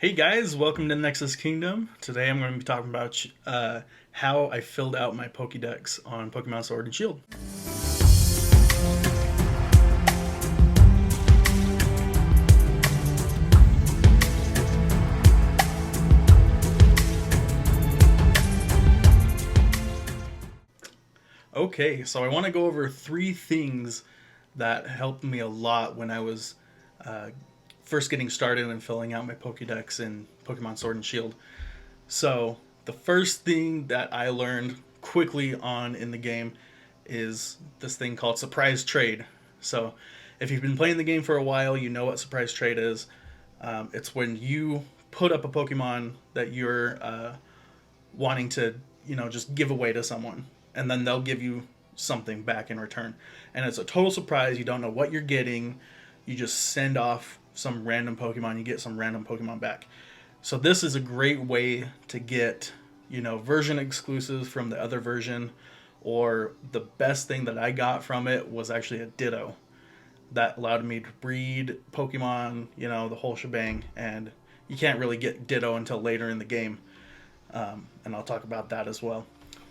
Hey guys, welcome to Nexus Kingdom. Today I'm going to be talking about how I filled out my Pokédex on Pokemon Sword and Shield. Okay, so I want to go over three things that helped me a lot when I was uh, first getting started and filling out my Pokédex in Pokemon Sword and Shield. So the first thing that I learned quickly on in the game is this thing called surprise trade. So if you've been playing the game for a while, you know what surprise trade is. It's when you put up a Pokemon that you're wanting to, just give away to someone, and then they'll give you something back in return. And it's a total surprise. You don't know what you're getting. You just send off some random Pokemon. You get some random Pokemon back. So this is a great way to get, version exclusives from the other version. Or the best thing that I got from it was actually a Ditto that allowed me to breed Pokemon, the whole shebang. And you can't really get Ditto until later in the game. And I'll talk about that as well.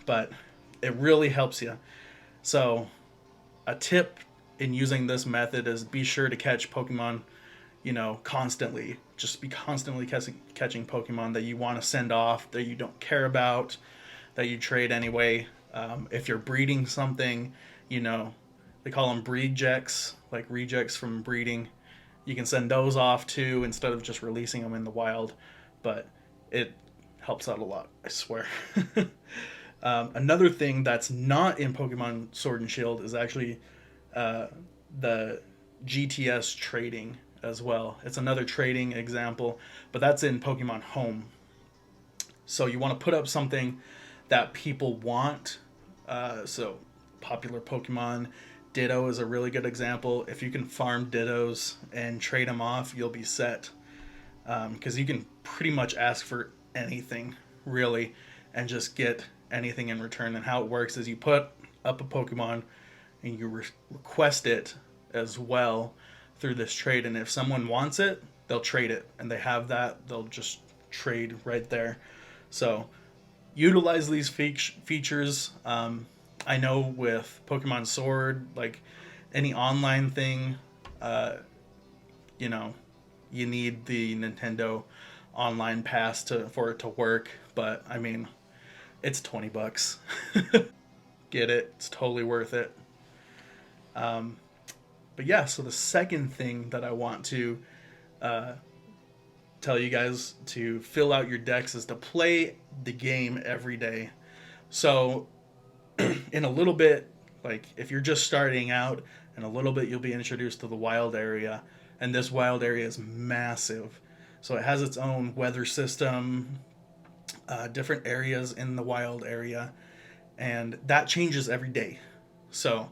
But it really helps you. So a tip in using this method is be sure to catch Pokemon, constantly. Just be constantly catching Pokemon that you want to send off, that you don't care about, that you trade anyway. If you're breeding something, they call them breedjects, like rejects from breeding. You can send those off too instead of just releasing them in the wild. But it helps out a lot, I swear. Another thing that's not in Pokemon Sword and Shield is actually the GTS trading as well. It's another trading example, but that's in Pokemon Home. So you want to put up something that people want. So popular Pokemon, Ditto is a really good example. If you can farm Dittos and trade them off, you'll be set. Because you can pretty much ask for anything, really, and just get anything in return. And how it works is you put up a Pokemon and you request it as well through this trade, and if someone wants it, they'll trade it, and they have that, they'll just trade right there. So utilize these features. I know with Pokemon Sword, like any online thing, you know you need the Nintendo online pass for it to work, but I mean, it's $20. Get it, it's totally worth it. But yeah, so the second thing that I want to tell you guys to fill out your decks is to play the game every day. So in a little bit, like if you're just starting out, in a little bit you'll be introduced to the wild area, and this wild area is massive. So it has its own weather system, different areas in the wild area, and that changes every day. So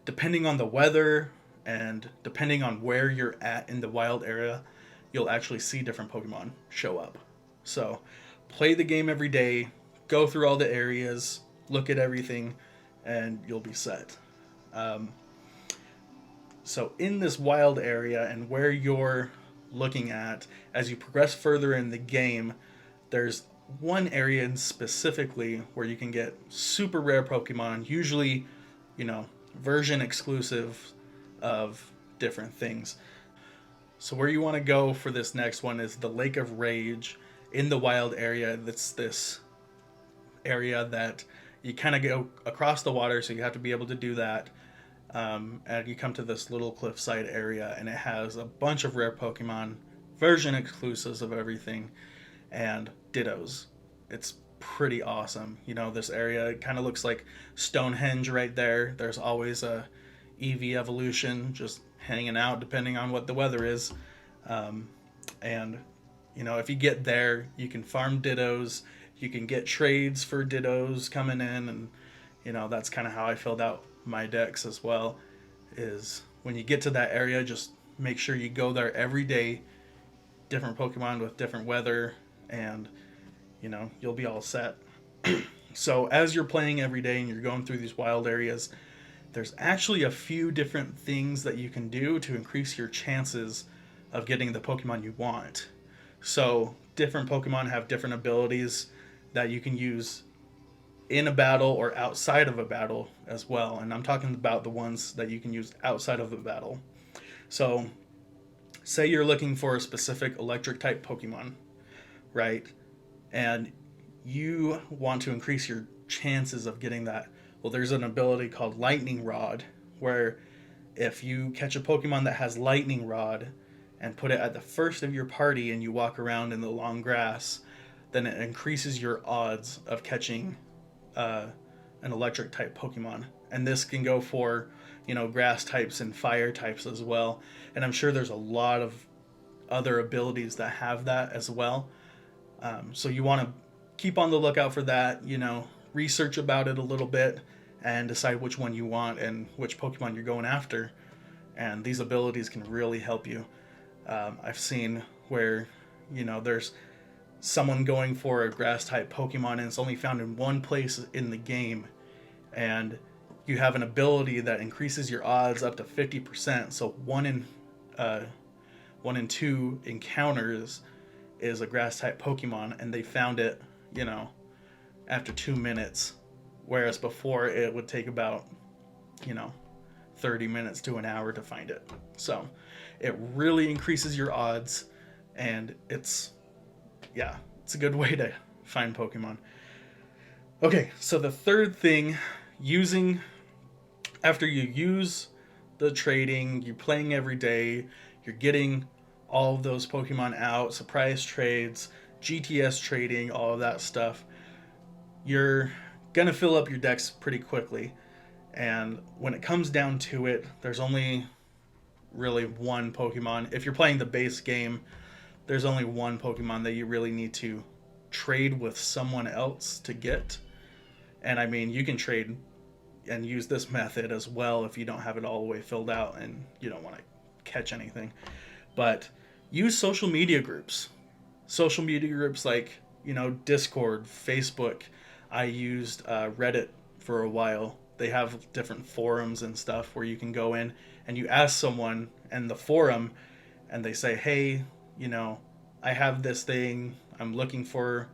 depending on the weather and depending on where you're at in the wild area, you'll actually see different Pokemon show up. So play the game every day, go through all the areas, look at everything, and you'll be set. So in this wild area and where you're looking at, as you progress further in the game, there's one area in specifically where you can get super rare Pokemon, usually, version exclusive of different things. So where you want to go for this next one is the Lake of Rage in the wild area. That's this area that you kind of go across the water, so you have to be able to do that. And you come to this little cliffside area, and it has a bunch of rare Pokemon, version exclusives of everything, and Dittos. It's pretty awesome. This area kind of looks like Stonehenge right there. There's always a EV evolution just hanging out depending on what the weather is. And if you get there, you can farm Dittos, you can get trades for Dittos coming in, and that's kind of how I filled out my decks as well. Is when you get to that area, just make sure you go there every day, different Pokemon with different weather, and you'll be all set. So as you're playing every day and you're going through these wild areas, there's actually a few different things that you can do to increase your chances of getting the Pokemon you want. So different Pokemon have different abilities that you can use in a battle or outside of a battle as well. And I'm talking about the ones that you can use outside of a battle. So, say you're looking for a specific electric type Pokemon, right? And you want to increase your chances of getting that. Well, there's an ability called Lightning Rod, where if you catch a Pokemon that has Lightning Rod and put it at the first of your party and you walk around in the long grass, then it increases your odds of catching an electric type Pokemon. And this can go for, grass types and fire types as well. And I'm sure there's a lot of other abilities that have that as well. So you want to keep on the lookout for that, research about it a little bit and decide which one you want and which Pokemon you're going after. And these abilities can really help you. I've seen where, there's someone going for a grass type Pokemon and it's only found in one place in the game. And you have an ability that increases your odds up to 50%. So 1 in 2 encounters is a grass type Pokemon, and they found it, after 2 minutes, whereas before it would take about, 30 minutes to an hour to find it. So it really increases your odds, and it's a good way to find Pokemon. Okay, so the third thing, after you use the trading, you're playing every day, you're getting all of those Pokemon out, surprise trades, GTS trading, all of that stuff, you're going to fill up your decks pretty quickly. And when it comes down to it, there's only really one Pokemon. If you're playing the base game, there's only one Pokemon that you really need to trade with someone else to get. And I mean, you can trade and use this method as well if you don't have it all the way filled out and you don't want to catch anything. But use social media groups. Social media groups like, Discord, Facebook. I used Reddit for a while. They have different forums and stuff where you can go in and you ask someone in the forum and they say, hey, I have this thing. I'm looking for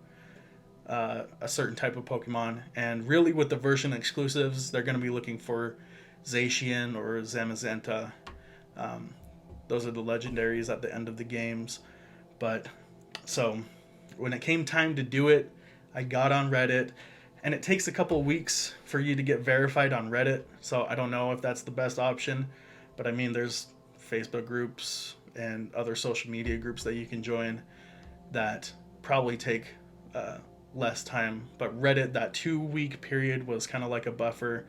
a certain type of Pokemon. And really with the version exclusives, they're going to be looking for Zacian or Zamazenta. Those are the legendaries at the end of the games. But so when it came time to do it, I got on Reddit, and it takes a couple weeks for you to get verified on Reddit. So I don't know if that's the best option, but I mean, there's Facebook groups and other social media groups that you can join that probably take less time. But Reddit, that 2-week period was kind of like a buffer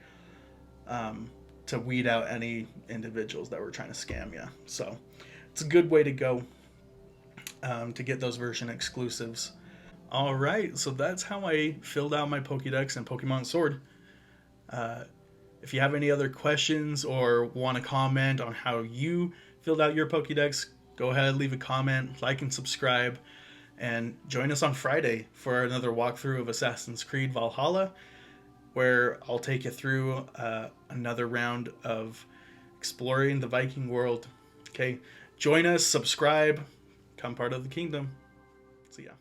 to weed out any individuals that were trying to scam you. So it's a good way to go to get those version exclusives. All right, so that's how I filled out my Pokédex and Pokemon Sword. If you have any other questions or want to comment on how you filled out your Pokédex, go ahead, leave a comment, like and subscribe, and join us on Friday for another walkthrough of Assassin's Creed Valhalla, where I'll take you through another round of exploring the Viking world. Okay, join us, subscribe, become part of the kingdom. See ya.